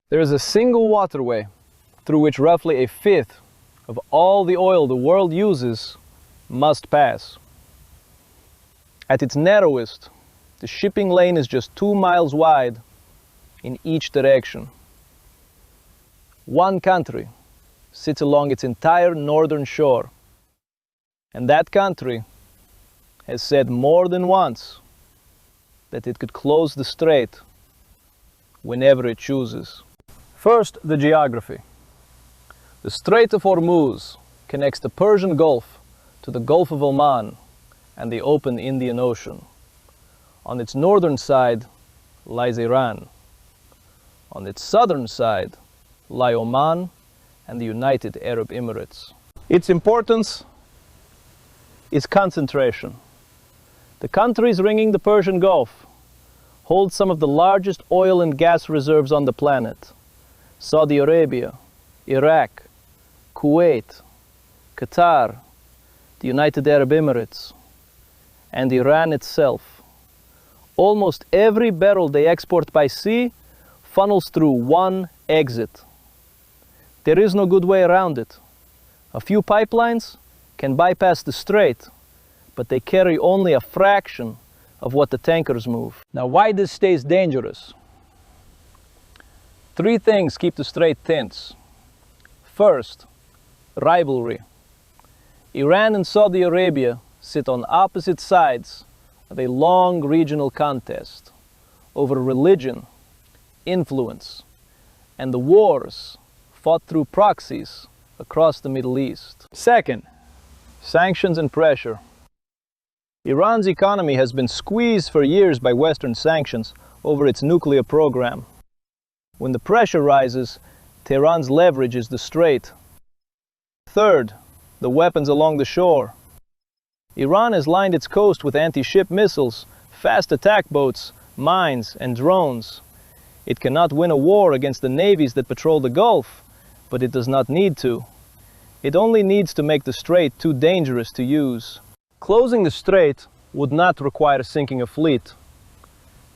There is a single waterway through which roughly a fifth of all the oil the world uses must pass. At its narrowest, the shipping lane is just 2 miles wide in each direction. One country sits along its entire northern shore, and that country has said more than once that it could close the strait whenever it chooses. First, the geography. The Strait of Hormuz connects the Persian Gulf to the Gulf of Oman and the open Indian Ocean. On its northern side lies Iran. On its southern side lie Oman and the United Arab Emirates. Its importance is concentration. The countries ringing the Persian Gulf hold some of the largest oil and gas reserves on the planet. Saudi Arabia, Iraq, Kuwait, Qatar, the United Arab Emirates, and Iran itself. Almost every barrel they export by sea funnels through one exit. There is no good way around it. A few pipelines can bypass the strait, but they carry only a fraction of what the tankers move. Now, why this stays dangerous? 3 things keep the strait tense. First, rivalry. Iran and Saudi Arabia sit on opposite sides of a long regional contest over religion, influence, and the wars fought through proxies across the Middle East. Second, sanctions and pressure. Iran's economy has been squeezed for years by Western sanctions over its nuclear program. When the pressure rises, Tehran's leverage is the strait. Third, the weapons along the shore. Iran has lined its coast with anti-ship missiles, fast attack boats, mines, and drones. It cannot win a war against the navies that patrol the Gulf, but it does not need to. It only needs to make the strait too dangerous to use. Closing the strait would not require sinking a fleet.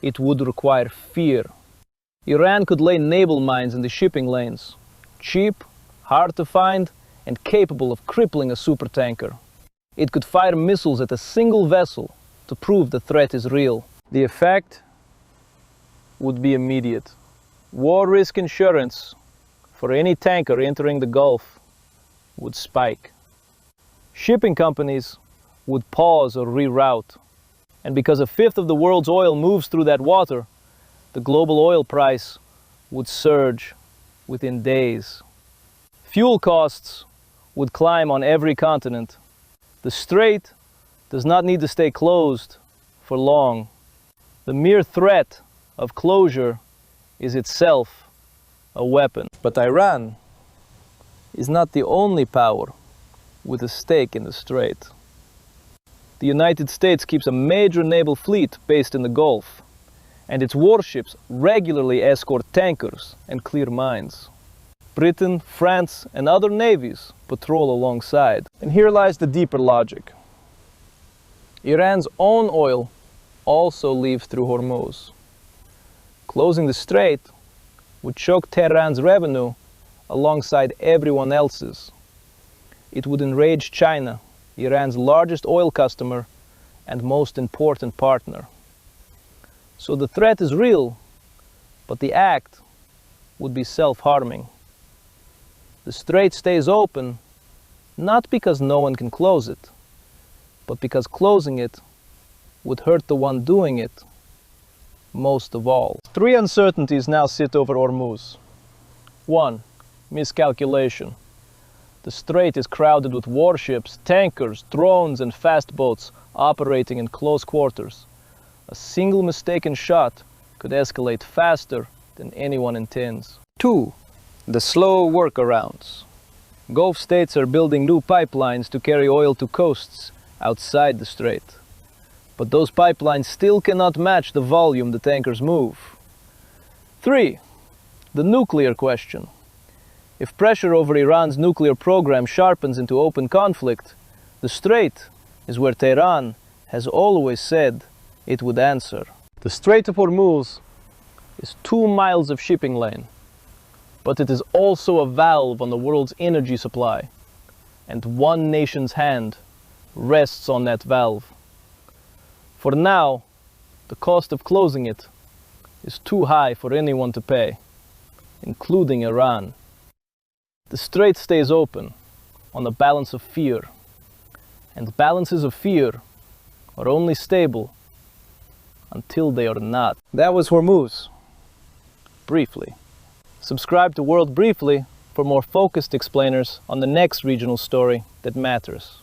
It would require fear. Iran could lay naval mines in the shipping lanes, cheap, hard to find, and capable of crippling a supertanker. It could fire missiles at a single vessel to prove the threat is real. The effect would be immediate. War risk insurance for any tanker entering the Gulf would spike. Shipping companies would pause or reroute. And because a fifth of the world's oil moves through that water, the global oil price would surge within days. Fuel costs would climb on every continent. The strait does not need to stay closed for long. The mere threat of closure is itself a weapon. But Iran is not the only power with a stake in the strait. The United States keeps a major naval fleet based in the Gulf, and its warships regularly escort tankers and clear mines. Britain, France, and other navies patrol alongside. And here lies the deeper logic. Iran's own oil also leaves through Hormuz. Closing the strait would choke Tehran's revenue alongside everyone else's. It would enrage China, Iran's largest oil customer and most important partner. So the threat is real, but the act would be self-harming. The strait stays open not because no one can close it, but because closing it would hurt the one doing it most of all. 3 uncertainties now sit over Hormuz. 1. Miscalculation. The strait is crowded with warships, tankers, drones, and fast boats operating in close quarters. A single mistaken shot could escalate faster than anyone intends. 2. The slow workarounds. Gulf states are building new pipelines to carry oil to coasts outside the strait. But those pipelines still cannot match the volume the tankers move. 3. The nuclear question. If pressure over Iran's nuclear program sharpens into open conflict, the strait is where Tehran has always said it would answer. The Strait of Hormuz is 2 miles of shipping lane, but it is also a valve on the world's energy supply, and one nation's hand rests on that valve. For now, the cost of closing it is too high for anyone to pay, including Iran. The strait stays open on the balance of fear, and balances of fear are only stable until they are not. That was Hormuz, briefly. Subscribe to World Briefly for more focused explainers on the next regional story that matters.